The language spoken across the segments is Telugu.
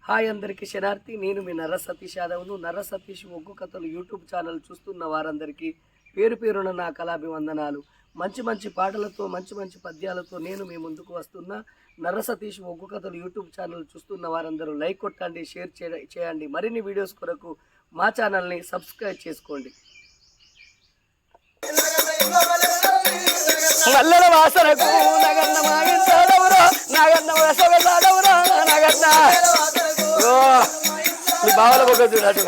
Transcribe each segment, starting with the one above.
హాయ్ అందరికీ శనార్థి. నేను మీ నర్ర సతీష్ యాదవ్ను. నర్ర సతీష్ ఒగ్గు కథలు యూట్యూబ్ ఛానల్ చూస్తున్న వారందరికీ పేరు పేరున నా కళాభివందనాలు. మంచి మంచి పాటలతో మంచి మంచి పద్యాలతో నేను మీ ముందుకు వస్తున్నా. నర్ర సతీష్ ఒగ్గు కథలు యూట్యూబ్ ఛానల్ చూస్తున్న వారందరూ లైక్ కొట్టండి, షేర్ చేయండి. మరిన్ని వీడియోస్ కొరకు మా ఛానల్ని సబ్స్క్రైబ్ చేసుకోండి. నల్లల వాసనకు నగన్న మాగించాడవురా, నగన్న వసగసాడవురా, నగన్న మీ బావల ఒక చూడటు.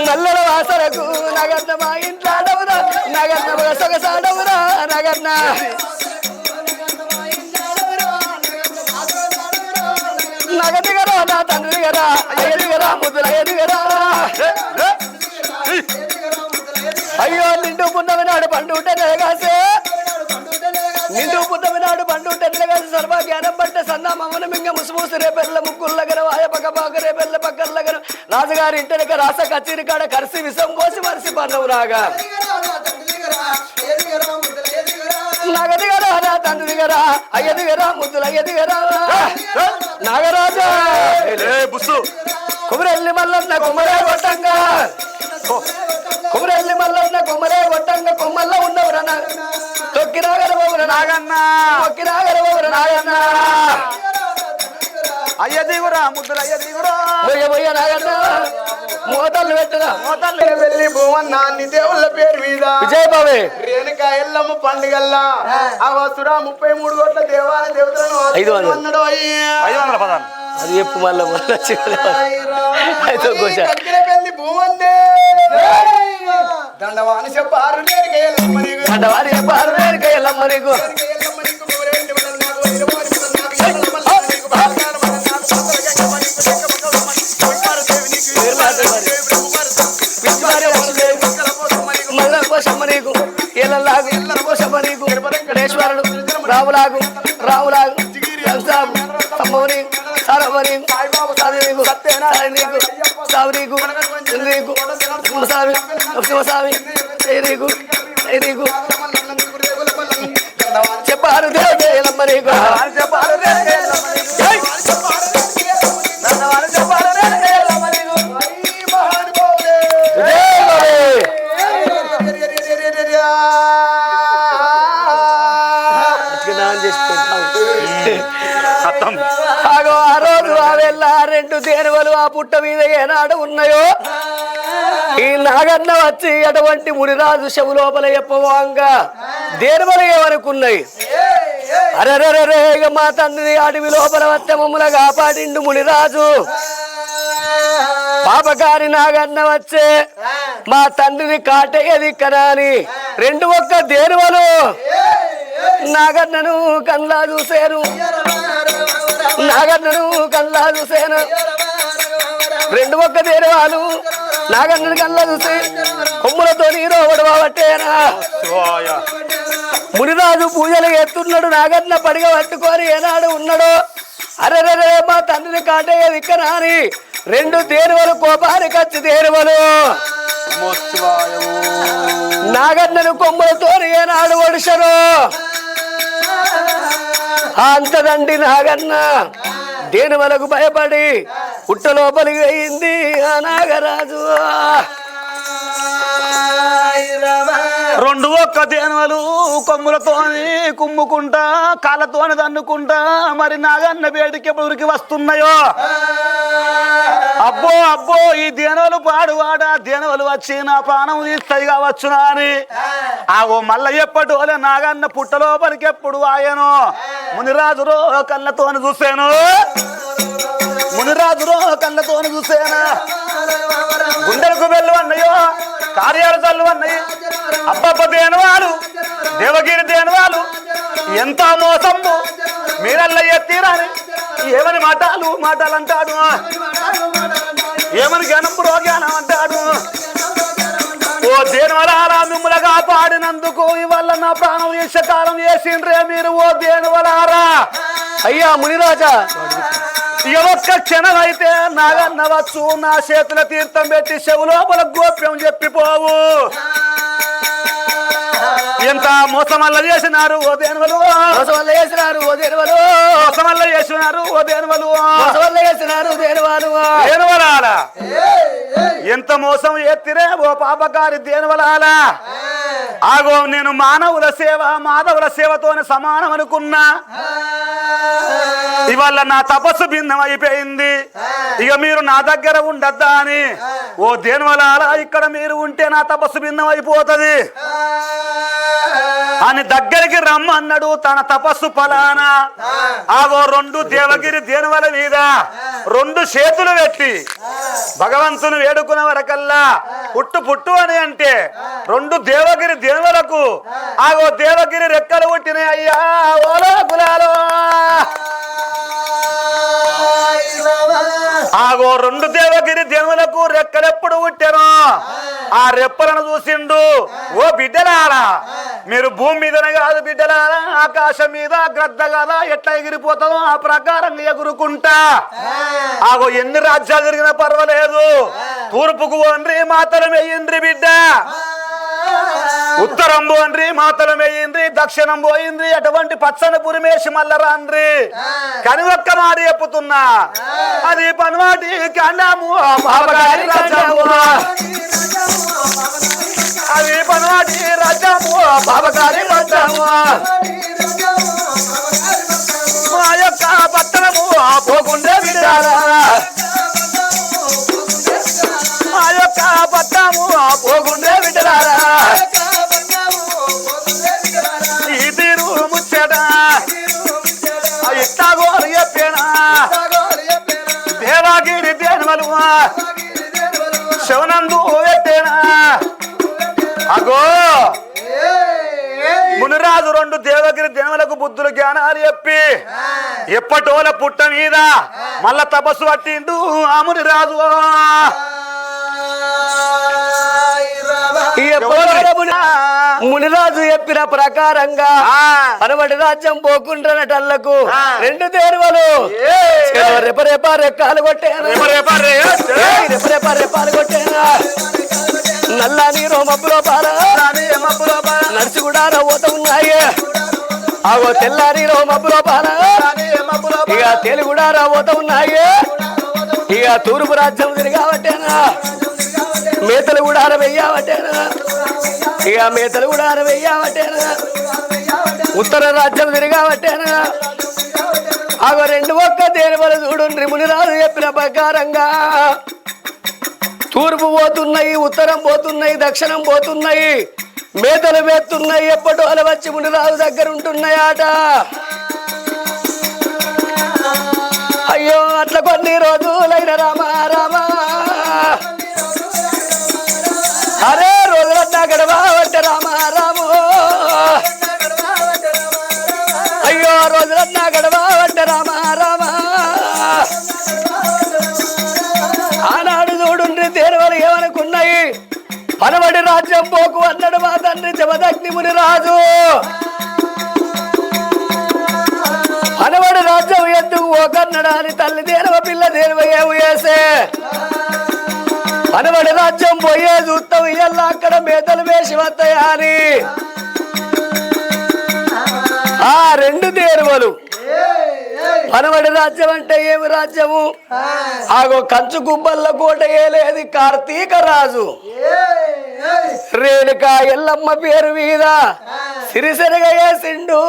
నల్లల వాసనకు నగన్న మాగించాడవురా, నగన్న వసగసాడవురా, నగన్న నగదిగరా నా తండ్రిగరా, అయ్యదిగరా ముద్దుల అయ్యదిగరా. అయ్యో నిండు పున్నమి నాడు పండు ఉంటే నెలగాసే, నిండు పున్నమి నాడు పండు ఉంటే నెలగాసి సర్వజ్ఞానం పట్టే సన్నా మమ్మల్ని మింగ ముసుమూసి రేపెల్ల ముగ్గుల్లగర వాయ పక్క రేపెల్ల పక్కల్లగర రాజుగారి ఇంటిక రాస కచ్చిరి కాడ కరిసి విషం కోసి మరిసి పన్నవు రాగా. నగదిగరా నా తండ్రిగరా, అయ్యదిగరా ముద్దులు అయ్యదిగరా. నాగరాజా కుమరెల్లి మల్లన్న కుమరే కొట్టంగా, కుమరెల్లి మల్లన్న కుమరే కొట్టంగా కొమ్మల్లో ఉన్నవరా తొక్కిరాగరవరా నాగన్న, తొక్కిరాగరవరా నాగన్న. అయ్యదిగురా ముద్దులు అయ్యదిగురా, పోయ నాగన్న మోతలు పెట్టరా, మోతల్లి వెళ్ళి భువన్న అన్ని దేవుళ్ళ పేరు మీద విజయబాబే రేణుకా ఎల్లమ్మ పండుగల్లా ఆ వస్తురా 33 కోట్ల దేవాల దేవతలను 500 అన్నాడు. 500 పదాలు అది చెప్పు మళ్ళీ వెళ్ళి భూమందే దండవాని చెప్పారు దండవాని చెప్పారు ఎల్లమ్మ నీకు. గణేశ్వరుడు రాములాగు రాములాగు సాబు సమ్మని సారమని నీకు నీకు సాగు నీకు నీకు స్వామి నరసింహస్వామి నీకు నీకు చెప్పారు దేవమ్మ నీకు చెప్పారు ఆ రోజు ఆ వెళ్ళ 2 దేనువలు ఆ పుట్ట మీద ఏనాడు ఉన్నాయో ఈ నాగన్న వచ్చి అటువంటి మునిరాజు శవు లోపల చెప్పవంగా దేనువలు ఏమనుకున్నాయి. అరెరే ఇక మా తండ్రి అడవి లోపల వచ్చే మమ్మల్ని కాపాడిండు మునిరాజు. పాపకారి నాగన్న వచ్చే మా తండ్రిని కాటేయది కనాని 2 ఒక్క దేనువలు నాగన్నను కళ్ళా చూశాను, నాగన్నను కళ్ళా చూశాను. 2 ఒక్క దేవాలు నాగన్నను కళ్ళా చూసి కొమ్ములతో నీరు ఒడవబట్టేనా. మునిరాజు పూజలు ఎత్తున్నాడు, నాగన్న పడిగ పట్టుకొని ఏనాడు ఉన్నాడు. అరెరే మా తండ్రిని కాటేయది ఇక్కడ అని 2 దేనువలు కోపానికి వచ్చి దేనువలు నాగన్నను కొమ్ములతో ఏనాడు ఒడిసరు. అంతదండి నాగన్న దేనువలకు భయపడి పుట్ట లోపలికి అయింది ఆ నాగరాజు. 2 ఒక్క దేనువలు కొమ్ములతోని కుమ్ముకుంటా కాళ్ళతోని దన్నుకుంటా మరి నాగన్న వేడికి ఎప్పుడు ఉరికి వస్తున్నాయో. అబ్బో అబ్బో ఈ దేనువలు పాడువాడా, దేనువలు వచ్చి నా ప్రాణం తీస్తాయి కావచ్చునా అని ఆగో మళ్ళీ ఎప్పటి నాగన్న పుట్ట లోపలికి ఎప్పుడు ఆయనో. మునిరాజురో కళ్ళతోని చూసాను, మునిరాజురో కళ్ళతోని చూసాను. గుండెలకు వెళ్ళు అన్నయ్యో, కార్యాలు చల్లు అన్నయ్య. అబ్బబ్బ దేనువాలు దేవగిరి దేనువాలు ఎంత మోసము మీరల్ల ఎత్తిరాని ఏమని మాటలు అంటాడు, ఏమని జ్ఞానం ప్రోజ్ఞానం అంటాడు. ఓ దేనువలారా మిమ్మల్ని కాపాడినందుకు ఇవాళ నా ప్రాణం యశకాలం చేసిండ్రే మీరు. ఓ దేనువలారా అయ్యా మునిరాజా, ఒక్క క్షణం అయితే నాగన్న వచ్చు నా చేతుల తీర్థం పెట్టి చెవు లోపల గోప్యం చెప్పిపోవు. ఎంత మోసమల్ల చేసినారు ఓ దేనువలు మోసవల్ల చేసినారు ఓ దేనువలు మోసమల్ల చేసినారు ఓ దేనువలు మోసవల్ల చేసినారు దేనువాలు దేనువలాల ఎంత మోసం ఎత్తిరే ఓ పాపకారి దేనువలాల ఆగో నేను మానవుల సేవ మాధవుల సేవతోనే సమానం అనుకున్నా ఇవాళ నా తపస్సు భిన్నం అయిపోయింది ఇక మీరు నా దగ్గర ఉండద్దా అని ఓ దేనివల్ల ఇక్కడ మీరు ఉంటే నా తపస్సు భిన్నం అయిపోతుంది అని దగ్గరికి రమ్మన్నాడు తన తపస్సు ఫలానా ఆగో రెండు దేవగిరి దేనివల మీద రెండు చేతులు పెట్టి భగవంతుని వేడుకునే వరకల్లా పుట్టు పుట్టు అని అంటే రెండు దేవగిరి దేవలకు ఆగో దేవగిరి రెక్కలు పుట్టినాయి అయ్యా ఓలో గులాలో ఆగో రెండు దేవగిరి దేవులకు రెక్కలెప్పుడు పుట్టాను ఆ రెప్పలను చూసిండు ఓ బిడ్డలారా మీరు భూమి మీదనే కాదు బిడ్డలారా ఆకాశం మీద గ్రద్ద కదా ఎట్లా ఎగిరిపోతామో ఆ ప్రకారంగా ఎగురుకుంటా ఆగో ఎన్ని రాజ్యాలు తిరిగినా పర్వాలేదు తూర్పుకు పోండ్రి మాతరం వేయండ్రి బిడ్డ ఉత్తరం పోండ్రి మాతలం వేయిండ్రి దక్షిణం పోయిండ్రి అటువంటి పచ్చని పురిమేసి మల్ల రాండ్రి కని ఒక్క మాట చెప్పుతున్నా అది పన్వాటి కాండాము బాబగారి రాజ్యము అది పన్వాటి రాజ్యము బాబగారి రాజ్యము మా యొక్క పట్టణము పోకుండే విడారా మా యొక్క పట్టణము పోకుండే విడారా ఈ తీరు ముచ్చట ఇట్టాగోరు చెప్పేనా దేవాగిరి దేవలు శివనందు పెట్టేనా అగో మునిరాజు రెండు దేవగిరి దేవలకు బుద్ధులు జ్ఞానాలు చెప్పి ఎప్పటోల పుట్ట మీద మళ్ళా తపస్సు పట్టిండు ఆ మునిరాజు మునిరాజు చెప్పిన ప్రకారంగా పనవడి రాజ్యం పోకుంటున్నటల్లకు రెండు దేరువలు రెపరేప రెక్కాలు కొట్టేనా రెపరేప రెప్పాలు కొట్టేనా నల్లా నీరు మబ్బులో పాల నడిచి కూడా పోత ఉన్నాయి ఆగో తెల్లారిలో మబ్బులో పాల ఇక తెలుగు కూడా పోత ఉన్నాయి ఇక తూర్పు రాజ్యం తిరిగాబట్టేనా మేతలు కూడా వెయ్యబట్టేనా ఇక మేతలు కూడా వెయ్యబట్టేనా ఉత్తర రాజ్యం తిరిగాబట్టేనా ఆగో రెండు ఒక్క దేనివల చూడు మునిరాజు చెప్పిన ప్రకారంగా తూర్పు పోతున్నాయి ఉత్తరం పోతున్నాయి దక్షిణం పోతున్నాయి మేతలు మేస్తున్నాయి ఎప్పటో అలా వచ్చి మునిరాజు దగ్గర ఉంటున్నాయట అయ్యో అట్లా కొన్ని రోజులైన రామా రామా అరే రోజులన్నా గడవబట్టే రామా రాము అయ్యో రోజులన్నా గడవబట్టే రామా రామా ఆనాడు చూడుండ్రి దేనివల్ల ఏమనుకున్నాయి పనవడి రాజ్యం పోకు అన్నాడు మా తండ్రి జమదగ్ని మునిరాజు పనవడి రాజ్యం ఎందుకు ఓకన్నాడు అని తల్లి దేనవ పిల్ల దేనవ ఏమి వేసే పనవడి రాజ్యం పోయే చూస్తాం ఇయ్యల్లా అక్కడ మేతలు వేసి వస్తాయా అని ఆ రెండు దేరువలు పనవడి రాజ్యం అంటే ఏమి రాజ్యము ఆగో కంచు గుబ్బల్ల కోట ఏలేది కార్తీక రాజు రేణుక ఎల్లమ్మ పేరు మీద సిరిసెరగా వేసిండు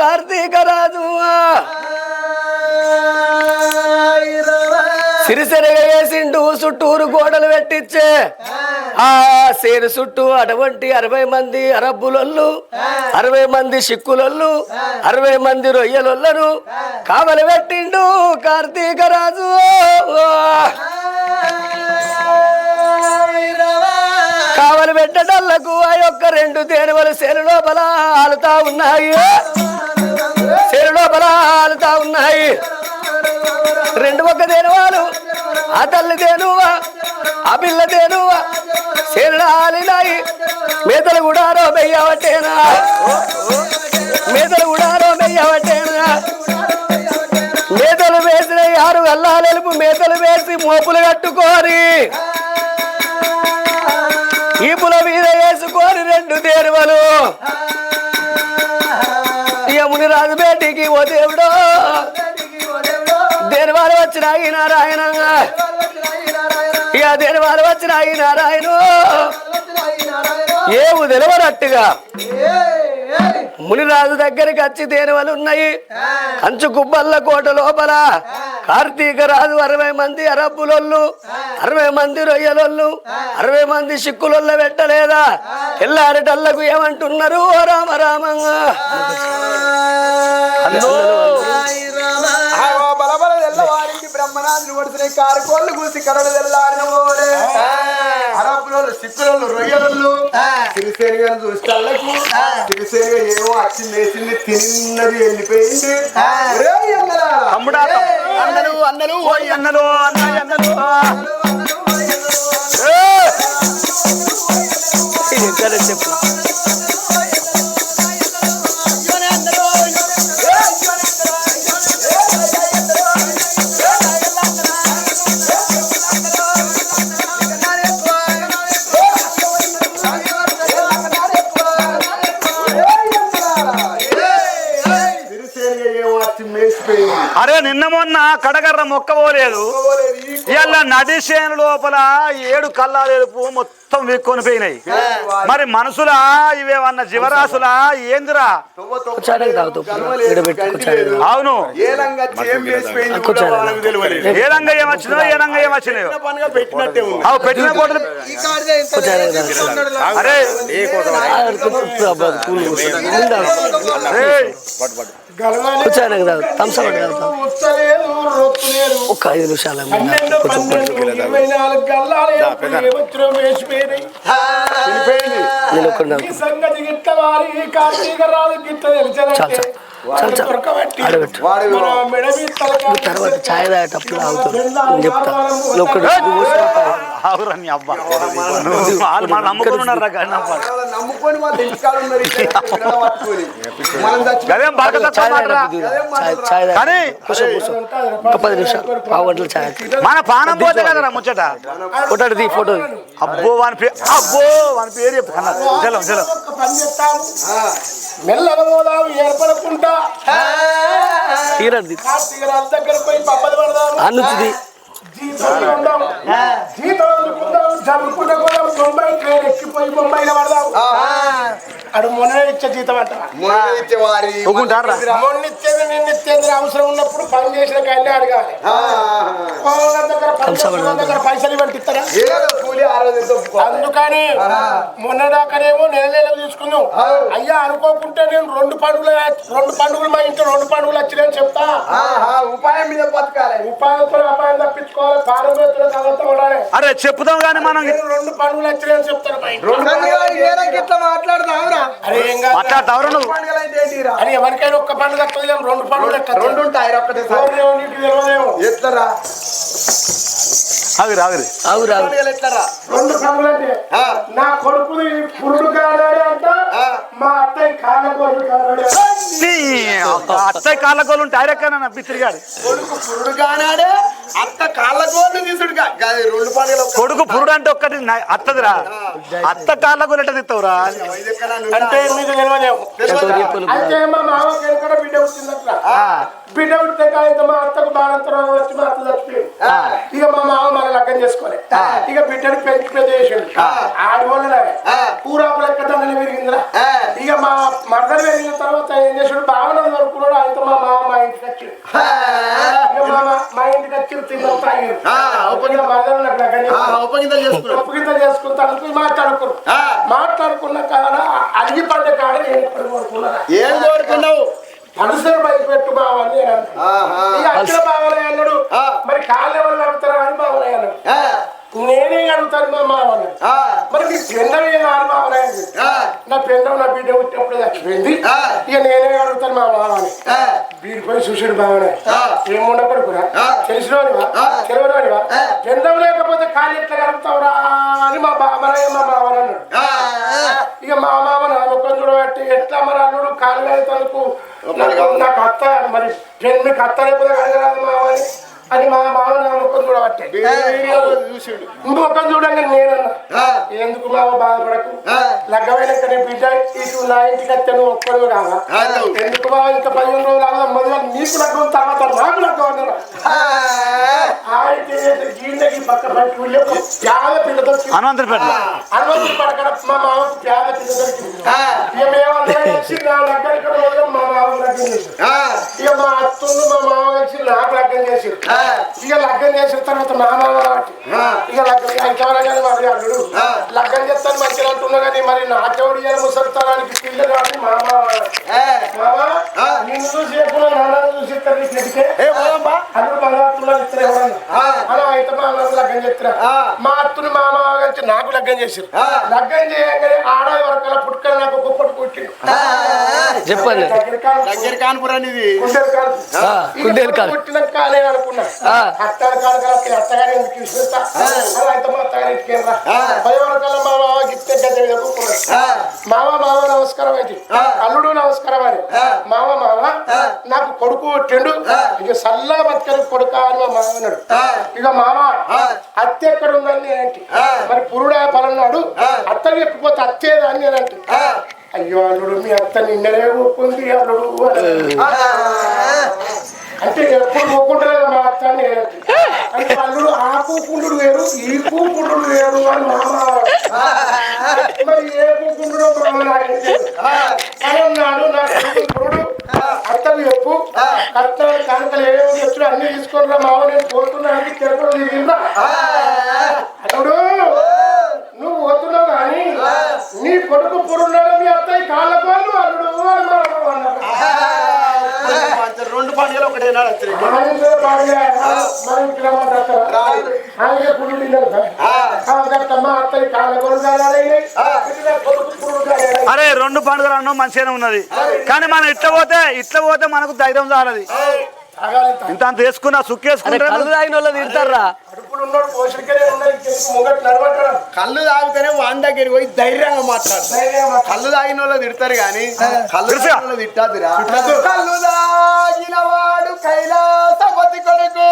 కార్తీక రాజు సిరిసెరగా వేసిండు చుట్టూరు గోడలు పెట్టించే ఆ సేరు చుట్టూ అటువంటి 60 మంది అరబ్బులొల్లు 60 మంది సిక్కులొల్లు 60 మంది రొయ్యలొల్లను కావలి పెట్టిండు కార్తీక రాజు కావలి పెట్టటల్లకు ఆ యొక్క రెండు తేనెవలు సేరు లోపల ఆలుతా ఉన్నాయి సేరు లోపల ఆలుతా ఉన్నాయి రెండు ఒక్క తేనెవాలు ఆ తల్లి తేనువా ఆ పిల్ల తేనువా సేరుడు ఆలినాయి మేతలు కూడా వెయ్యవట్టేనా మేతలు కూడా వెయ్యవట్టేనా మేతలు వేసిన 6 గల్లాలెలుపు మేతలు వేసి మోపులు కట్టుకోరి ఈపుల మీద వేసుకొని రెండు తేరు దేవలు యముని రాజు బేటికి ఓ దేవుడు దేనివారు వచ్చినాయి నారాయణ ఇక దేనివారు వచ్చినాయి నారాయణ ఏ ఉదలవనట్టుగా మునిరాజు దగ్గరికి వచ్చి దేనివలు ఉన్నాయి కంచు కుబ్బల్ల కోట లోపల కార్తీక రాజు 60 మంది అరబ్బులొల్లు 60 మంది రొయ్యలొల్లు 60 మంది సిక్కులొల్ల పెట్టలేదా తెల్లారిటల్లకు ఏమంటున్నారు ఓ రామ రామంగా బలబల తెల్లవారికి బ్రహ్మనాథులు పడుతున్నాయి కారుకోళ్ళు కూసి కరడు తెల్లారిన పోలే అరబ్బులోళ్ళు సిక్కులోళ్ళు రొయ్యలు సిరిసేరిగా చూస్తాళ్ళకు సిరిసేరిగా ఏమో అచ్చింది వేసింది తిన్నది వెళ్ళిపోయింది అన్నలు అన్నలు ఓయ్ అన్నలు అన్నలు చెప్పు అరే నిన్న మొన్న కడగర్ర మొక్క పోలేదు ఇలా నది చేను లోపల 7 కల్లాలేపు మొత్తం వీక్కొని పోయినాయి మరి మనుషులా ఇవేమన్నా జీవరాశులా ఏందిరా అవును ఏ రంగా ఏమొచ్చినాయో ఏ రంగా ఏమొచ్చినాయో పెట్టిన పోటీ అరే ఒక 5 నిమిషాలు తర్వాత ఛాయ్ తాగేటప్పుడు అవుతుంది చెప్తా మన పానం పోతే కదరా ముచ్చట ఫోటో ఫోటో అబ్బో వాని పేరు చెప్తాను మెల్లగా పోదాం ఏర్పడకుండా తీరది దగ్గర పోయి పబ్బది పడదాం అనుచుది జరుపుకుంటే కూడా బొంబాయి ట్రైన్ ఎక్కిపోయి బొంబాయిలో పడదాం అడు మొన్న ఇచ్చే జీతం అంట మొన్నిచ్చేది నిన్నిచ్చేది అవసరం ఉన్నప్పుడు పని చేసిన కానీ అడగాలి దగ్గర పైసలు ఇవ్వండి ఇస్తారా అందుకని మొన్నదాకానేమో నెల తీసుకుందాం అయ్యా అనుకోకుంటే నేను 2 పండుగలు మా ఇంట్లో 2 పండుగలు వచ్చినాయని చెప్తా ఉపాయం మీద బతకాలి ఉపాయంతో అపాయం తప్పించుకోవాలి పారబోతున్న తర్వాత ఉండాలి అరే చెప్పుదాం కానీ మనం 2 పండుగలు వచ్చినాయని చెప్తారు మాట్లాడదాం అని ఎవరికైనా ఒక్క పండుగ 2 పండుగలు 2 ఉంటాయి ఎట్లరా నా కొడుకు పురుడు కాడాడే అంట మా అత్తయ్య కాళ్ళగోళ్ళు కాడాడే అత్తయ్య కాళ్ళగోళ్ళు ఉంటే ఆయరక్కన బిత్తిరిగాడు కొడుకు పురుడు కాడాడే అత్త కాళ్ళగోళ్ళు తీసుడు 2 పండుగలు కొడుకు పురుడు అంటే ఒక్కటి అత్తదిరా అత్త కాళ్ళగోళ్ళు ఎట్ట తిస్తావురా అంటే మీకు తెలియదు అయితే మా మామకి ఎక్కడ బిడ్డ వచ్చిందట్ల బిడ్డ పుట్టితే కాదు మా అత్తకు బాలంతరం వచ్చి మా అత్త చచ్చిపోయింది ఇక మా మామ మన లగ్గం చేసుకోలే ఇక బిడ్డని పెంచి పెద్ద చేసిండు ఆడవాళ్ళ పూరాపు లెక్క దండలు పెరిగిందిరా ఇక మా మరదలు పెరిగిన తర్వాత ఏం చేసాడు బావన దొరుకున్నాడు ఆయనతో మా మామ మా ఇంటికి వచ్చాడు మా ఇంటికి వచ్చి తిన్న తాగాడు మరదలు నాకు ఒప్పగింత చేసుకుంటాను మాట్లాడుకున్న కాడ అడిగి పడ్డ కాడ నేను ఎప్పుడు కోరుకున్నా ఏం కోరుకున్నావు మనసులో భయపెట్టు బావని అక్కడ బావలే అన్నాడు మరి కాళ్ళ వాళ్ళు అడుగుతారా అని బావలే అన్నాడు నేనే అడుగుతాను మా మావని మరి నీ పెండం ఏదో అని బావలే నా పెండం నా బిడ్డ పుట్టినప్పుడు చచ్చిపోయింది ఇక నేనే అడుగుతాను మా మావని వీడిపోయి చూసాడు బావనే ఏముండకూడకురా తెలిసినవాడివా తెలియనివాడివా పెండం లేకపోతే కాళ్ళు ఎట్లా కలుపుతావురా అని మా బావనే మా మావని అన్నాడు ఇక మా మామ నా ముఖం చూడబట్టి ఎట్లా మరి అల్లుడు కాళ్ళు తనకు నాకు అత్త మరి మీకు అత్త లేకపోతే అడగరాదు మావని అని మా మామ నా ముఖం చూడబట్టే చూసాడు ముఖం చూడంగా నేనన్నా ఎందుకు మామ బాధపడకు లగ్గమైనాక నీ బిడ్డ ఇటు నా ఇంటికి వస్తే నువ్వు ఒక్కడు కావా ఎందుకు మా ఇంకా 15 రోజులు అవ్వడం మొదలు నీకు లగ్గం తర్వాత నాకు లగ్గం అన్నారు అయితే జీవితకి పక్క పట్టి వెళ్ళి ఒక పేద పిల్ల దొరికింది హనుమంతుడి పడకడ మా మామకు పేద పిల్ల దొరికింది ఇక మేమందరం కలిసి నా లగ్గం మొదలు మా మామకు లగ్గం చేశారు ఇక మా అత్తును మా మామ కలిసి నాకు లగ్గం చేశారు ఇక లగ్గం చేసిన తర్వాత మా మామ ఇక లగ్గం అయితేవరా కానీ మరి అల్లుడు లగ్గం చేస్తాను మంచిగా అంటున్నా కానీ మరి నాకెవడు ఇయ్యాలి ముసలితనానికి పిల్లలు కానీ మా మామ నిన్ను చూసి ఎప్పుడు నాన్న చూసి ఇస్తారు నీకు ఎదికే అల్లుడు మగతుల్లో ఇస్తారు ఎవరన్నా అలా అయితే మా మామకు లగ్గం చేస్తారా మా అత్తుని మా మామ కలిసి నాకు లగ్గం చేశారు లగ్గం చేయగానే ఆడాది వరకు పుట్టుకలు నాకు ఒక్కొక్కటి పుట్టిండు చెప్పండి దగ్గర కాన్పురాని ఇది పుట్టిన కాలే అనుకున్నా అత్తాడు కాదు కదా అత్తగారి ఎందుకు తీసుకొస్తా అలా అయితే మా అత్తగారి ఇంటికెళ్ళరా భయవరకల్లా మా మామ గిఫ్ట్ గద్ద మామ మామ నమస్కారం అయితే అల్లుడు నమస్కారం అని మామ నాకు కొడుకు పుట్టిండు ఇక చల్లగా బతకని కొడుక అని మా మామ అన్నాడు ఇక మామ అత్త ఎక్కడ ఉందని నేనంటే మరి పురుడా పలన్నాడు అత్తకి ఎక్కిపోతే అత్తేదాన్ని నేనంటే అయ్యో అల్లుడు మీ అత్త నిన్ననే ఒప్పుకుంది అల్లుడు అంటే ఎప్పుడు ఒప్పుకుంటలేదు మా అత్త అంటే అల్లుడు ఆ కూకుండు వేరు ఈ కూకుండు వేరు అని మామ మరి ఏ కూకుండు అన్నాడు నా పురుడు అత్తలు చెప్పు కట్టాలు కానుకలు ఏమేమి తెచ్చుడు అన్ని తీసుకొని మామ నేను పోతున్నానికి తిరగడం తిన్నా అల్లుడు నువ్వు పోతున్నావు కానీ నీ కొడుకు పురున్నాడు మీ అత్తయ్య కాళ్ళ పాలు అల్లుడు అని మామ అన్నాడు 2 పండుగలు ఒకటే నాడు అరే 2 పండుగలు అన్నాం మంచిగానే ఉన్నది కానీ మనం ఇట్లా పోతే మనకు ధైర్యం చాలది ఇంత అంత వేసుకున్నా సుక్కేసుకుంటే తిడతారా కళ్ళు తాగితేనే వాని దగ్గరికి పోయి ధైర్యంగా మాట్లాడు కళ్ళు తాగిన వాళ్ళు తిడతారు కానీ కళ్ళు తిట్టాదురా కళ్ళు తాగిన వాడు కైలాసపతి కొడుకు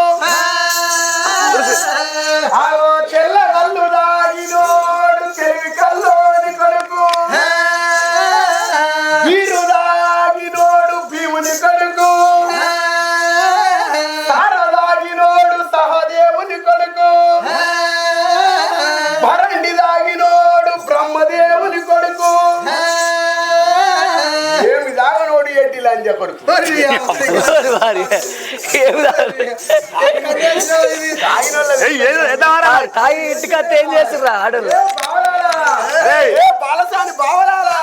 చెల్ల కళ్ళు తాగినోడు తెలివి కల్లోని కొడుకు వీరు తాగినోడు భీముని కొడుకు సహదేవుని కొడుకు భరండి దాగినోడు బ్రహ్మదేవుని కొడుకు ఏమి దాగనోడు ఎడ్డి లంజ కొడుకు తాగి ఇంటికి ఏం చేస్తుర్రా ఆడలు బాలసాని బావలాలా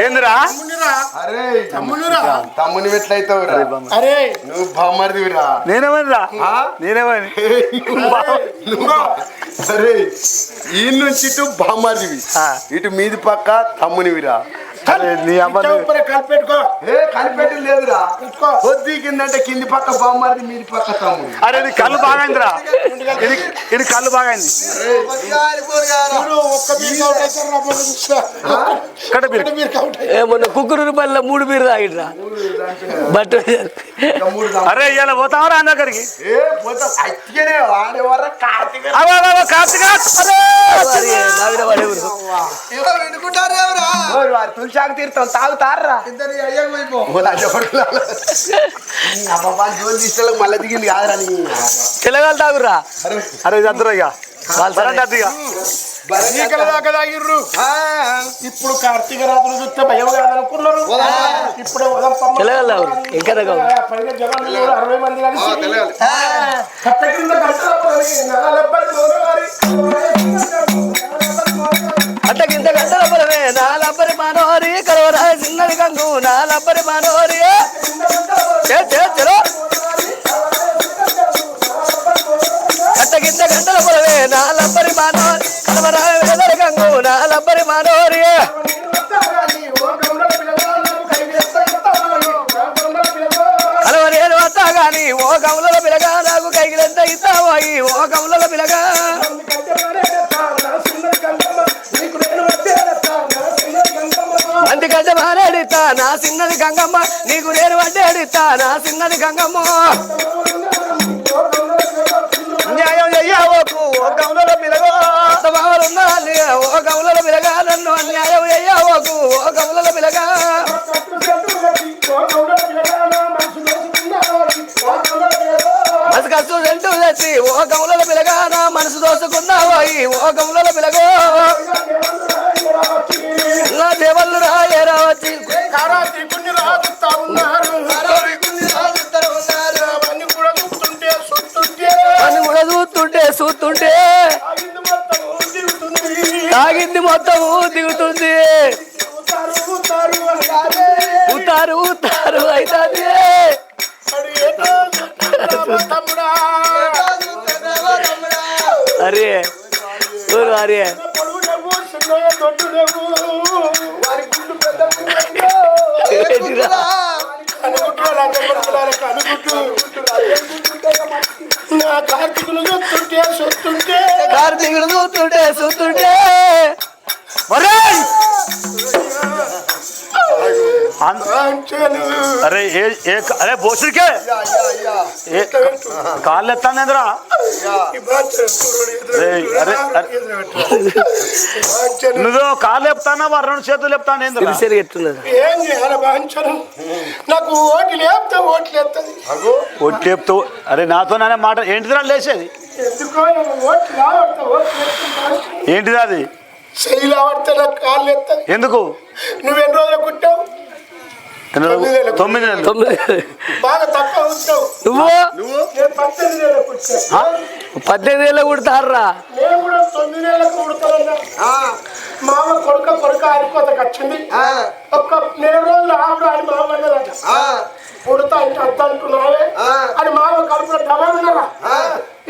ఏందిరా తమ్ముని ఎట్లయితావు అరే నువ్వు బామ్మర్దివిరా నేనేమనిరా నేనేమని సరే ఈ నుంచి ఇటు బామ్మర్దివి ఇటు మీది పక్క తమ్మునివిరా నీ అమ్మ కలిపెట్టుకో. ఏ కలిపెట్టి లేదురా, కొద్ది కిందంటే కింది పక్క బామ్మది మీది పక్క తమ్ముడు. అరే ఇది కళ్ళు బాగైందిరా, ఇది కళ్ళు బాగైంది. మొన్న కుక్కరు రూపాయల 3 బీరు తాగిడ్రా బట్. అరే ఇవాళ పోతావరా అన్న దగ్గరికి? తులసాకు తీర్థం తాగుతారా జోలు తీస్తే మళ్ళీ దిగింది కాదురా నీ తెలంగాణ తాగురా. అరే ఇది అందరూ ఇక ఇప్పుడు కార్తీక రాత్రులు చూస్తే భయం కాదనుకున్నారు. ఇప్పుడు ఇంకా 60 మంది కలిసి కట్ట కింద అట్టకింత గంటల పొలమే నా లబ్బరి మనోరి కలవరా చిన్నది గంగు నా లబ్బరి మనోరి చలో. అట్టకింత గంటల పొలమే నా లబ్బరి మనోరి కలవరా వెదరి గంగు నా లబ్బరి మనోరి కలవరేను వస్తా గాని ఓ గముల పిలగా నాకు కైగిలంత ఇస్తావాయి ఓ గముల పిలగా మంది గడ్డ మారేడితా నా చిన్నది గంగమ్మ నీకు నేను వడ్డేడితా నా చిన్నది గంగమ్మ న్యాయం చెయ్యవోకు ఓ గౌలలో పిలగో బావలున్నా ఓ గౌలలో పిలగా నన్ను అన్యాయం చెయ్యవోకు ఓ గౌలలో పిలగా మనసు సెంటు తెచ్చి ఓ గౌలలో పిలగా నా మనసు దోసుకున్నావోయి ఓ గౌలలో పిలగో నా దేవల్లు రాయరా వచ్చి అని కూడా చూస్తుంటే తాగింది మొత్తం దిగుతుంది ఊతారు అవుతుంది. అరే అరే కార్తీకులు చూస్తుంటే అరే అరే బోసుడికే కాళ్ళు ఎత్తానేంద్రా. నువ్వు కాళ్ళు చెప్తానా 2 చేతులు చెప్తాను ఏం చేయాలి బాంచను నాకు ఓట్లు లేపుతా ఓట్లు ఎత్తది ఒట్టి చెప్తావు. అరే నాతోనే మాట ఏంటిదిరా లేచేది? ఎందుకో ఓట్లు రావడతా ఓట్లు ఏంటిది అది? శైలి ఆడితే నాకు కాళ్ళు ఎత్తది. ఎందుకు? నువ్వెన్ని రోజులు కుట్టావు? 9 నెలలు. బాగా తక్కువ ఉంటావు నువ్వు. నేను 18 నెలలు కుట్టా. 18 ఏళ్ళ కుడతారా? నేను కూడా 9 నెలలకు కుడతానన్నా. మామ కొడుక ఆడిపోతాకు వచ్చింది. ఒక్క 4 రోజులు ఆవిడ అని మామ అన్నదట. పుడతా అంటే అద్దంటున్నావే అని మామ కడుపులో డబ్బా.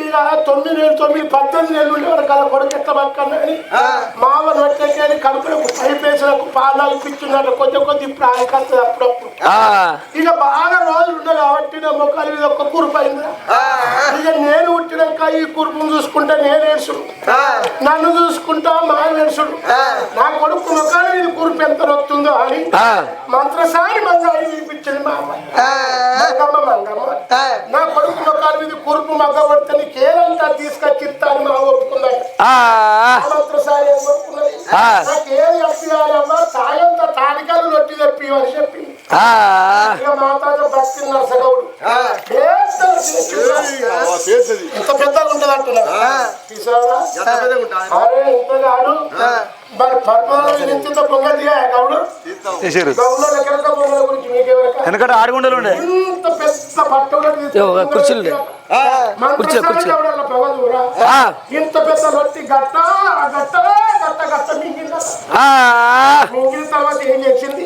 ఇక 9 నెలలు 18 నెలలు ఉండేవారు కదా కొడుకు ఎట్లా బతుకన్నాని మామ నొట్టెళ్ళి కడుపులకు పైపేసలకు పాలు ఇప్పించున్నట్టు కొద్ది ఇప్పుడు ఆయనకొస్తుంది అప్పుడప్పుడు. ఇక బాగా రోజులు ఉన్నాయి కాబట్టి నా మొక్కల మీద ఒక్క కురుపు అయిందా. ఇక నేను పుట్టినాక ఈ కురుపును చూసుకుంటే నేను ఏడుచుడు, నన్ను చూసుకుంటా మా ఏడుచుడు. నా కొడుకు మొక్కల మీద కురుపు ఎంత వస్తుందో అని మంత్రసారి మంగాలి వినిపించింది మా మంగమ్మ. నా కొడుకు మొక్కల మీద కురుపు మగ్గ పడితే నీకేదంతా తీసుకొచ్చి ఇస్తాను మా ఒప్పుకున్నాడు. మంత్రసారి ఏం ఒప్పుకున్నది నాకేది అప్పియాలమ్మా సాయంతో తాడికాలు నొట్టి తెప్పి అని చెప్పింది. ఇక మాతాజీ భక్తి నరసగౌడు ఎంత పెద్దగా ఉంటుంది అంటున్నా. అరే ఇంతగాడు మరి పద్మావతి ఇంత పొంగదిగా గౌడు గౌడు ఎక్కడ పొంగల గురించి మీకెవరక ఎందుకంటే ఆడుగుండలు ఉండే ఇంత పెద్ద పట్టుగా కుర్చీలు ఇంత పెద్ద రొట్టి గట్ట గట్ట గట్ట గట్ట మింగిన తర్వాత ఏం చేసింది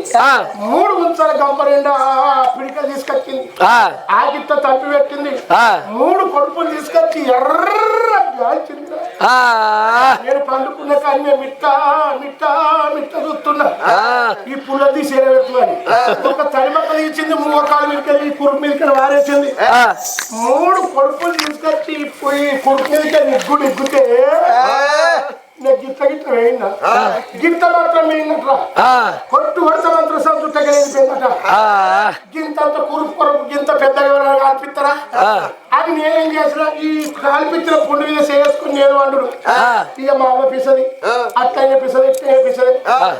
3 ముంచాల గంప నిండా పిడిక తీసుకొచ్చింది. ఆగిత్త తప్పి పెట్టింది. 3 కొడుకులు తీసుకొచ్చి ఎర్ర కాల్చింది. నేను పండుకున్న కానీ నేను మిట్ట చూస్తున్నా ఈ పుల్ల తీసి ఎరబెట్టుకొని ఒక తడిమక్కలు ఇచ్చింది 3 కాలు మీదకి కురుపు మీదకి వారేసింది 3 కొడుకులు తీసుకొచ్చి పోయి కురుపు మీదకి నిగ్గుతే నేను గిట్ట వేయిందా గింత మాత్రం వేయిందట్రా కొట్టు కొడత మాత్రం సంతృప్తిందట గింతంత కురుపు కొరకు గింత పెద్దగా కల్పిస్తారా అది నేనేం చేసిన ఈ కల్పించిన పుండు మీద చేసుకుని నేను వండు ఇక మా అమ్మ పిసది అట్లా పిసది ఇట్లా పిసది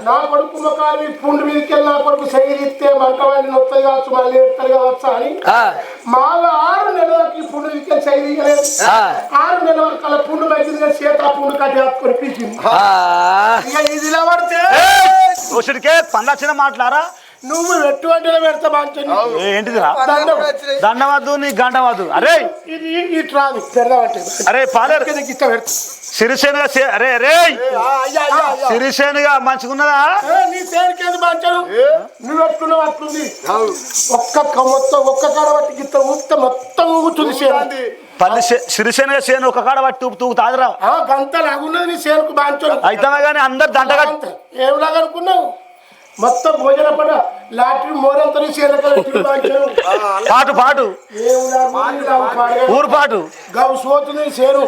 నా కొడుకు ముఖాలు మీ పుండు మీదకి వెళ్ళి నా కొడుకు శైలి ఇస్తే మంట వాడిని నొత్తది కావచ్చు మళ్ళీ ఎడతారు కావచ్చు అని మా 6 నెలలకి ఈ పుండు మీదకి శైలి ఇవ్వలేదు 6 నెలల వరకు అలా పుండు బయట చేత పుండు కట్టి హత్తుకొని పీచింది ఇక ఇది ఇలా పడితే పండచ్చిన మాట్లారా నువ్వు ఎటువంటి పెడతా బాగుంటుంది ఏంటిదిరా దండవద్దు నీ గండవద్దు అరే ఇది ఇట్రాదు పెడదామంటే అరే పాలేరు సిరిసేనుగా అరే రే సిరిసేనుగా మంచిగున్నదా నీ సేనుకేది మంచను నువ్వు ఎట్టున్నావు అట్లుంది ఒక్క కాడ పట్టి గిత్త ఊపితే మొత్తం ఊగుతుంది సేను పల్లి సిరిసేనుగా సేను ఒక కాడ పట్టి తూగు తాదురా గంత లాగున్నది నీ సేనుకు బాంచను అయితే కానీ అందరు దండగా ఏమిలాగా అనుకున్నావు మొత్తం భోజన పడ లాటరీ మోరంతో పాటు ఊరు పాటు సోతుంది సేరు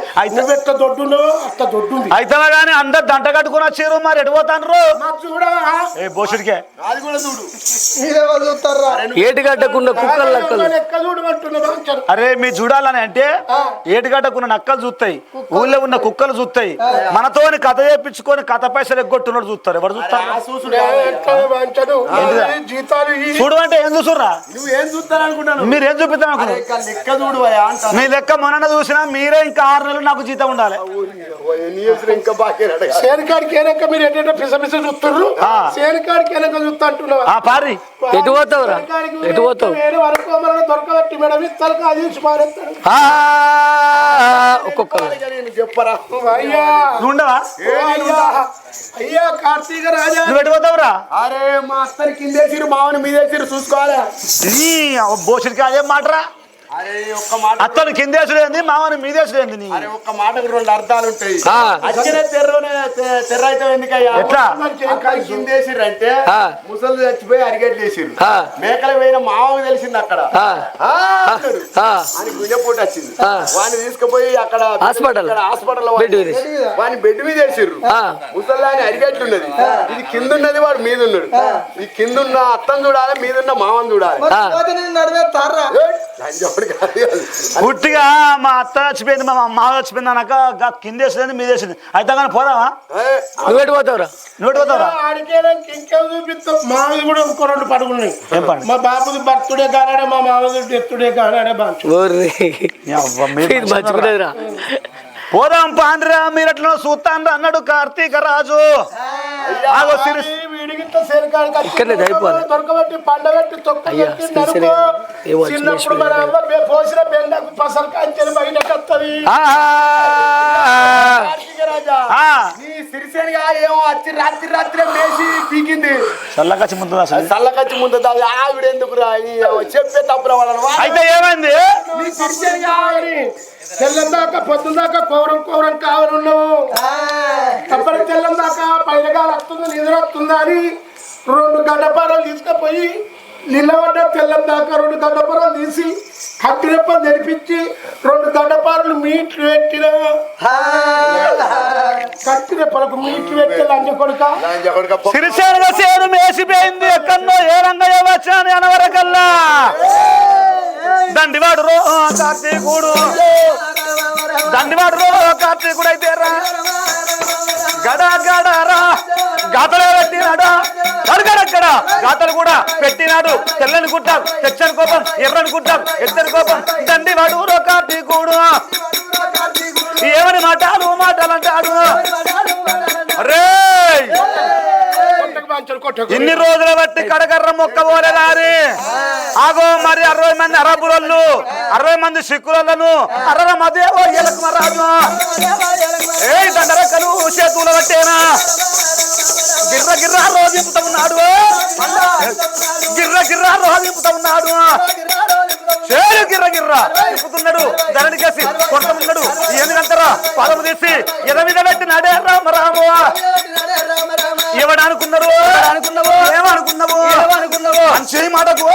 ఎట్ట దొడ్డుండో అట్ట దొడ్డుంది అయితే కానీ అందరు దంట కట్టుకుని వచ్చారు మరి ఎడిపోతాను బోసుడికే అది కూడా చూడు ఏటిగడ్డకున్న కుక్కలు లెక్క చూడమంటున్నా అరే మీ చూడాలని అంటే ఏటిగడ్డకున్న నక్కలు చూస్తాయి ఊళ్ళో ఉన్న కుక్కలు చూస్తాయి మనతోని కథ చేయించుకొని కథ పైసలు ఎగ్గొట్టున్నాడు చూస్తారు ఎవరు చూస్తారు జీతాలు చూడు అంటే ఏం చూసుర్రా నువ్వు ఏం చూస్తాను అనుకుంటాను మీరు ఏం చూపిస్తాను లెక్క చూడు మీ లెక్క మొన్న చూసినా మీరే ఇంకా 6 నెలలు నాకు జీతం ఉండాలి ఇంకా సేనకాడికి ఏనక మీరు ఏంటంటే పిస చూస్తున్నారు సేనకాడికి ఏనక చూస్తా అంటున్నావా పారి ఎటు పోతావురా ఎటు పోతావు దొరకబట్టి మేడం తలక అది మారేస్తాడు ఒక్కొక్కరు చెప్పరా అయ్యా ఉండవా అయ్యా కార్తీక రాజా నువ్వు ఎటు పోతావురా అరే మా అత్తని కిందేసిరు మామని మీదేసిరు చూసుకోవాలి బోసుడికి అదేం మాటరా అరే ఒక్క మాట అత్తను కిందేసుడేంది మామని మీదేసుడేంది అరే ఒక్క మాటకు 2 అర్థాలు ఉంటాయి అచ్చనే తెర్ర అయితే ఎందుకయ్యా ఎట్లా కిందేసిర్రు అంటే ముసలు చచ్చిపోయి అరిగేట్లు వేసిర్రు మేకల పోయిన మామకు తెలిసింది అక్కడ అని గుంజపోటు వచ్చింది వాడిని తీసుకుపోయి అక్కడ హాస్పిటల్ వాడిని బెడ్ మీద వేసిర్రు ముసల్లాని అరిగేట్లున్నది ఇది కింద ఉన్నది వాడు మీద ఉన్నాడు ఈ కింద ఉన్న అత్తను చూడాలి మీదున్న మామని చూడాలి పుట్టిగా మా అత్త చచ్చిపోయింది మా మామ చచ్చిపోయింది అన్నాక కిందేసింది మీదేసింది అయితే కానీ పోదామా నువ్వు ఎటు పోతావురా ఆడికేదానికి ఇంకేం చూపిస్తావు మామది కూడా ఇంకో 2 పడుకున్నాయి మా బాబుది బర్త్డే కానాడే మా మామది డెత్తుడే కానాడే మంచుకునేదిరా పోదాం పాండ్రా మీరు ఎట్లా చూస్తాను అన్నాడు కార్తీక రాజు దొరకబట్టి పండబెట్టి చిన్నప్పుడు మన అమ్మ పోసిన బెండకు పసలు కాంచెలు బయటకు వస్తుంది సిరిసేనుగా ఏమో వచ్చి రాత్రి మేసి పీకింది చల్లకచ్చి ముందు ఆవిడ ఎందుకురా చెప్పే తప్పురా వాళ్ళని అయితే ఏమైంది తెల్లం దాకా పొద్దున దాకా కోరం కావాలన్నావు అప్పటి తెల్లం దాకా పైనగా వస్తుందా నిద్ర వస్తుందా అని 2 గడ్డపారాలు తీసుకుపోయి నిలబడ్డ తెల్లం దాకా 2 గడ్డపారాలు తీసి కట్టినప్ప తెరిపించి 2 గడ్డపారలు మీట్లు పెట్టిన కట్టినప్పలకు మీట్లు పెట్టి లంచ కొడుక సిరిసేనుగా సేను మేసిపోయింది ఎక్కడో ఏ రంగయ్య వచ్చాను అనవరకల్లా దండివాడు రో కార్తీకుడు అయితే రా గడా గాతలే పెట్టినాడా అడగడక్కడ గాతలు కూడా పెట్టినాడు తెల్లని గుట్టాం తెచ్చని కోపం ఎర్రని గుట్టాం ఎత్తని కోపం దండివాడు రో కార్తీకుడు ఏమని మాటలు అంటాడు రే ఇన్ని రోజుల బట్టి కడగర్ర మొక్క పోలేదారి ఆగో మరి 60 మంది అరబురోళ్ళు 60 మంది సిక్కులను 60 మధ్య రాజు ఏ దండరక్కలు చేతుల పట్టేనా గిర్ర రోజు ఉన్నాడు గిర్ర రోజు ఉన్నాడు చేరు గిర్ర తిప్పుతున్నాడు ధరణి కేసి కొడుతున్నాడు ఎందుకంటారా పదము తీసి ఎదవిద పెట్టి నడే రామ రాము ఎవడనుకున్నారు ఏమనుకున్నావు మంచి మాటకు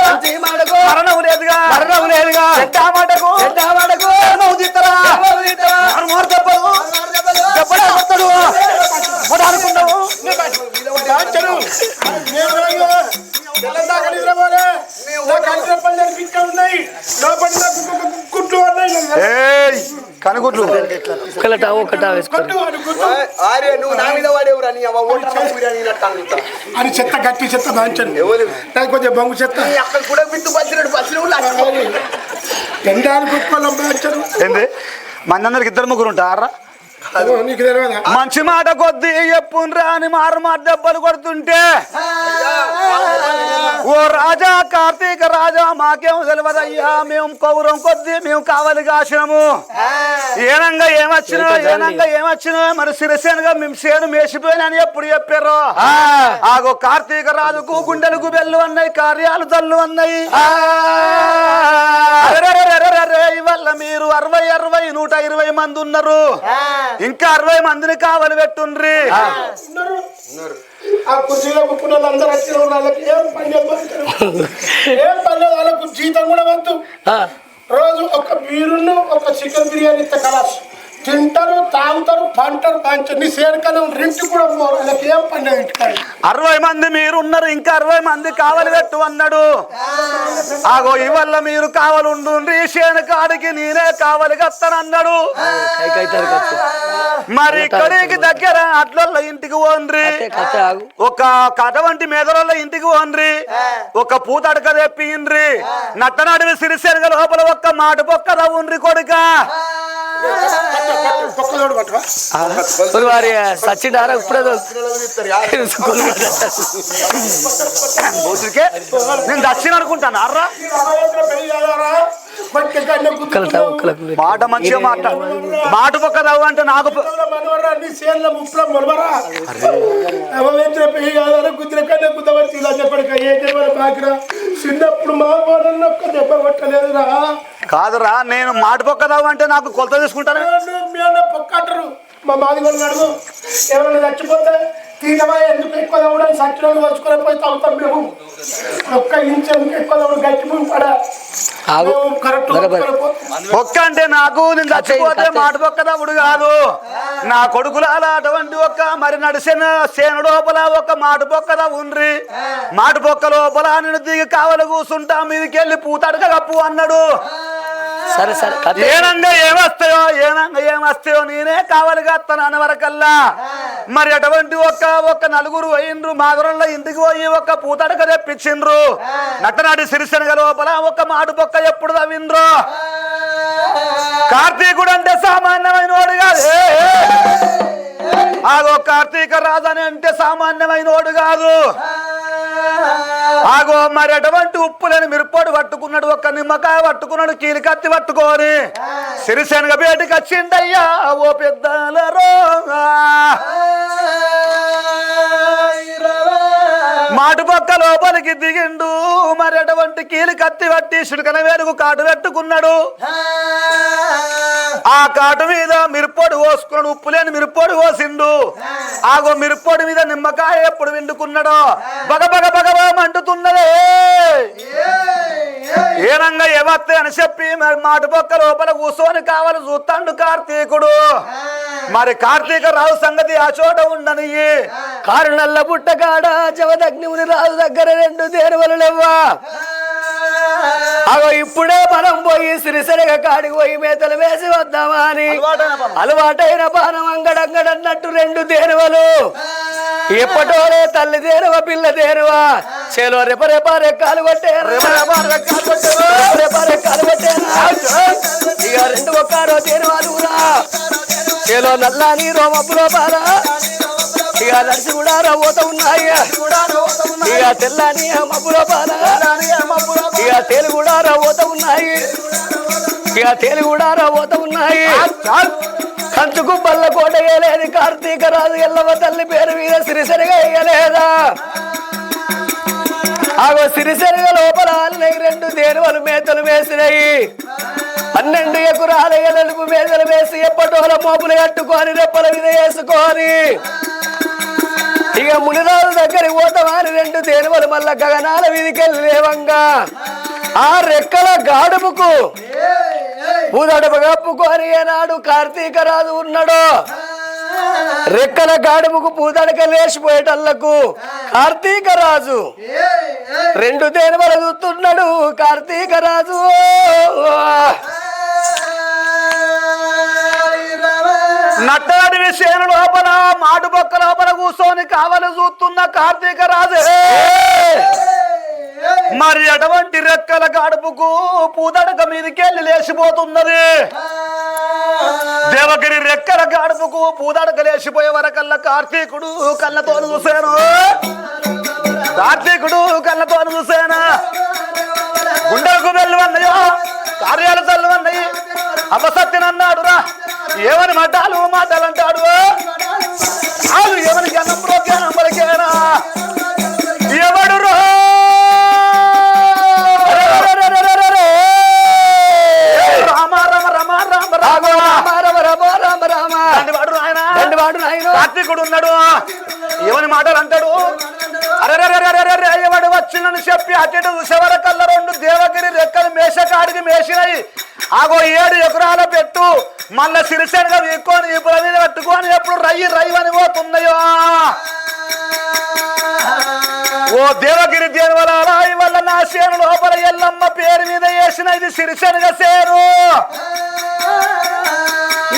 మరణం లేదుగా చెడ్డ మాటకు మరణం తీస్తారా చెప్పడు అనుకున్నావు కనుగుడ్లు ఒకటా వేసుకోండి నువ్వు నా మీద వాడేవురా అని చెత్త గట్టి చెత్త దాంచండి కొంచెం బొంగు చెత్త అక్కడ కూడా విత్తు పచ్చినట్టు ఎండాలు కుట్టుకోవాలి దాంచరు ఏంది మనందరికి ఇద్దరు ముగ్గురు ఉంటారా నీకు తెలియదా మంచి మాట కొద్ది చెప్పుండ్రా అని మారు మాట దెబ్బలు కొడుతుంటే ఓ రాజా కార్తీక రాజా మాకేం తెలియదయ్యా మేము కౌరం కొద్ది మేము కావాలి కాసినము ఏనంగా ఏమొచ్చినా మరి సిరసేనుగా మేము సేను మేసిపోయినా అని ఎప్పుడు చెప్పారు ఆగో కార్తీక రాజుకు గుండెలకు బెల్లు అన్నాయి కార్యాలు తల్లు అన్నాయి వల్ల మీరు 60 120 మంది ఉన్నారు ఇంకా 60 మందిని కావాలి పెట్టుండ్రి ఆ కుర్చీలో కూర్చున్న వాళ్ళందరూ వచ్చిన వాళ్ళకి ఏం పని వాళ్ళకు జీతం కూడా వద్దు రోజు ఒక బీరును ఒక చికెన్ బిర్యానీ ఇస్తే కలాస్ తింటారు తాగుతారు పంటారు పంచని సేరకనం రెంట్ కూడా వాళ్ళకి ఏం పని ఇంటికాడ 60 మంది మీరున్నారు ఇంకా 60 మంది కావాలి పెట్టు అన్నాడు ఆగో ఇవల్ల మీరు కావాలి ఉండుండ్రి సేను కాడికి నేనే కావాలి కస్తానన్నాడు మరి ఇక్కడికి దగ్గర అట్ల ఇంటికి పోండ్రి ఒక కథ వంటి మెదరోళ్ళ ఇంటికి పోండ్రి ఒక పూతడక తెప్పిండ్రి నట్టనాడివి సిరిసేనుగ లోపల ఒక్క మాట పొక్క రవ్వుండ్రి కొడుక సచ్చినారా ఇప్పుడే నేను దక్షిణ అనుకుంటాను అర్రా మాట మంచిగా మాట పక్క రావు అంటే నాకు చిన్నప్పుడు మా బోనన్న ఒక్క దెబ్బ కొట్టలేదురా కాదురా నేను మాట పక్క రావు అంటే నాకు కొలత తీసుకుంటాను పొక్కంటారు మా మాది వాళ్ళు అడుగు ఎవరైనా చచ్చిపోతే తీగమా ఎందుకు ఎక్కువ కూడా సచ్చినోళ్ళు వచ్చుకొని పోయి తాగుతాం మేము ఒక్క ఇంచు ఎందుకు ఎక్కువ గట్టి ముందు పడ ఒక్క అంటే నాకు నేను చచ్చిపోతే మాట పక్క తమ్ముడు కాదు నా కొడుకుల అటువంటి ఒక్క మరి నడిసిన సేను లోపల ఒక మాట పొక్కదా ఉండ్రి మాట పొక్క లోపల నేను దిగి కావలు కూర్చుంటా మీదకి వెళ్ళి పూతడక కప్పు అన్నాడు సరే సరే ఏనంగా ఏమస్తాయో నేనే కావాలి కత్తాను అన్న వరకల్లా మరి అటువంటి ఒక్క నలుగురు పోయిండ్రు మాదరంలో ఇంటికి పోయి ఒక పూతడక తెప్పించిండ్రు నట్టనాటి సిరిసెనగ లోపల ఒక మాటు పొక్క ఎప్పుడు తవ్విండ్రు కార్తీకుడు అంటే సామాన్యమైన వాడు కాదు ఆగో కార్తీక రాజని అంటే సామాన్యమైన వాడు కాదు ఆగో మరి అటువంటి ఉప్పులని మిరపొడి పట్టుకున్నాడు ఒక్క నిమ్మకాయ పట్టుకున్నాడు కీలికత్తి పట్టుకొని సిరిసెనగ బేటికి వచ్చిండయ్యా ఓ పెద్దలరో మాటు పక్క లోపలికి దిగిండు మరి అటువంటి కీలి కత్తి పట్టి చిడుకన వేరుకు కాటు పెట్టుకున్నాడు ఆ కాటు మీద మిరపొడి పోసుకున్నాడు ఉప్పు లేని మిరపొడి పోసిండు ఆగో మిరపొడి మీద నిమ్మకాయ ఎప్పుడు విండుకున్నాడో బగబగ బగబా మండుతున్నదే ఏనంగా ఎవత్తే అని చెప్పి మరి మాటు పక్క లోపల కూర్చొని కావాలి చూస్తాడు కార్తీకుడు మరి కార్తీక రావు సంగతి ఆ చోట ఉండని కారు నల్ల పుట్టకాడ జవదగ్నిముని రాజు దగ్గర 2 దేరువలు లేవా అగో ఇప్పుడే మనం పోయి సిరిసెనగ కాడికి పోయి మేతలు వేసి వద్దామా అని అలవాటైన పానం అంగడంగడన్నట్టు 2 దేరువలు ఎప్పటోనే తల్లి దేరువ పిల్ల దేరువ చేలో రెపరెపా రెక్కాలు కొట్టే రెక్కాలు కొట్టే ఇక 2 ఒక్కారో దేరువాలు చేలో నల్లాని రోమప్పులో పాల ఇక నడిచి కూడా రవ్వత ఉన్నాయి ఇక తెల్లని మబ్బులో పాల ఇక తేలు కూడా రవ్వత ఉన్నాయి కంచుకు బల్ల కోట వేయలేదు కార్తీక రాజు ఎల్లవ తల్లి పేరు మీద సిరిసెనగ వేయలేదా ఆగో సిరిసెనగ లోపల 2 దేరువలు మేతలు వేసినాయి 12 ఎకరాల ఎలుగు మేదలు వేసి ఎప్పటోల మోపులు కట్టుకొని రెప్పల మీద వేసుకొని ఇక మునిరాజు దగ్గరికి పోతామని 2 తేనువలు మళ్ళా గగనాల వీధికెళ్ళి లేవంగా ఆ రెక్కల గాడుపుకు పూదడపు కప్పుకొని ఏనాడు కార్తీక రాజు ఉన్నాడు రెక్కల గాడుపుకు పూదడక లేచిపోయేటళ్లకు కార్తీక రాజు 2 తేనువలు చూస్తున్నాడు కార్తీక రాజు నట్టడి విషయం లోపల మాటు పక్క లోపల కూర్చొని కావలు చూస్తున్న కార్తీక రాజు మరి అటువంటి రెక్కల గడుపుకు పూదడక మీదకెళ్ళి లేచిపోతున్నది దేవగిరి రెక్కల గడుపుకు పూదడక లేచిపోయే వరకల్లా కార్తీకుడు కళ్ళతో చూశాను గుండెలకు వెళ్ళు అన్నయ్యో కార్యాలు చల్లు అన్నయ్యి అపసత్యనన్నాడు రా ఏమని మాటలు అంటాడు ఏమని జ్ఞానం ప్రోజ్ఞానం పలికేనా ఎవడు రో రామ రామ రామ రామ రామ రామ రామ రామ రామ వాడు ఆయన వాడు నాయన కార్తీకుడు ఉన్నాడు ఏమని మాటలు అంటాడు అరే ఎవడు వచ్చిందని చెప్పి అటు చూసేవరకల్లా 2 దేవగిరి రెక్కలు మేషకాడికి మేసినాయి ఆగో 7 ఎకరాల పెట్టు మళ్ళా సిరిసేనగా వీక్కొని ఇప్పుడు మీద పెట్టుకొని ఎప్పుడు రయ్యి అని పోతున్నాయో ఓ దేవగిరి దేనివల్ల వల్ల నా సేను లోపల ఎల్లమ్మ పేరు మీద వేసిన ఇది సిరిసేనగా సేను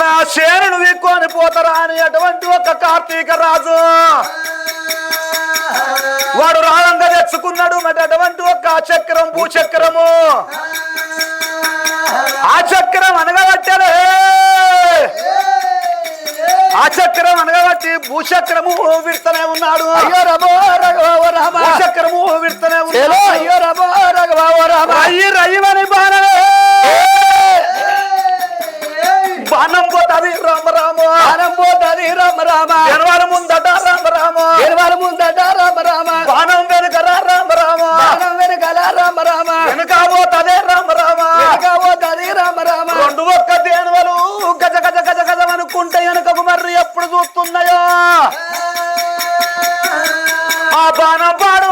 నా సేనును వీక్కొని పోతారా అని అటువంటి ఒక కార్తీక రాజు వాడు రాగంగా తెచ్చుకున్నాడు మరి అటువంటి ఒక చక్రం భూచక్రము ఆ చక్రం అనగబట్టారు ఆ చక్రం అనగబట్టి భూచక్రము విడుతూనే ఉన్నాడు అయ్యో రమో రఘవ రామ భూచక్రము విడుతూనే ఉన్నాడు అయ్యో రమో రఘవ రామ రయ్యని బాణం పోతుంది రామ రామ బాణం పోతుంది రామ రామ జనవారం ముందట రామ రామ ఎరువాల ముందట రామ రామ బాణం వెనుకరా రామ రామ బాణం వెనుకల రామ రామ వెనుక పోతదే రామ రామ వెనుక పోతుంది రామ రామ 2 ఒక్క దేనువలు గజ గజ గజ గజ అనుకుంటే వెనుకకు మర్రి ఎప్పుడు చూస్తున్నాయో ఆ బాణం పాడు